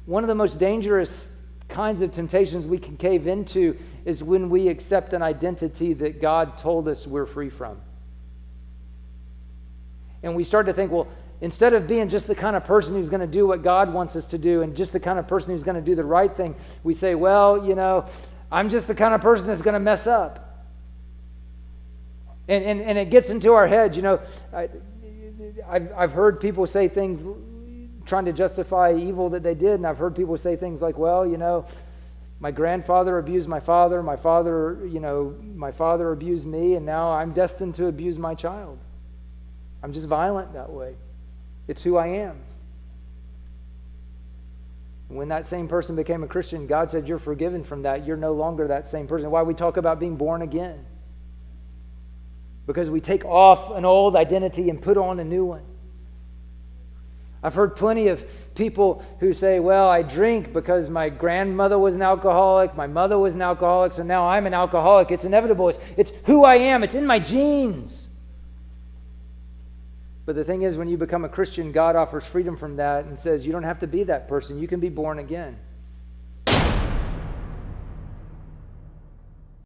one of the most dangerous kinds of temptations we can cave into is when we accept an identity that God told us we're free from. And we start to think, well, instead of being just the kind of person who's going to do what God wants us to do and just the kind of person who's going to do the right thing, we say, well, I'm just the kind of person that's going to mess up. And it gets into our heads, I've heard people say things trying to justify evil that they did, and I've heard people say things like, well, my grandfather abused my father abused me, and now I'm destined to abuse my child. I'm just violent that way. It's who I am. When that same person became a Christian, God said, you're forgiven from that. You're no longer that same person. Why we talk about being born again? Because we take off an old identity and put on a new one. I've heard plenty of people who say, well, I drink because my grandmother was an alcoholic, my mother was an alcoholic, so now I'm an alcoholic. It's inevitable. It's who I am. It's in my genes. But the thing is, when you become a Christian, God offers freedom from that and says, you don't have to be that person. You can be born again.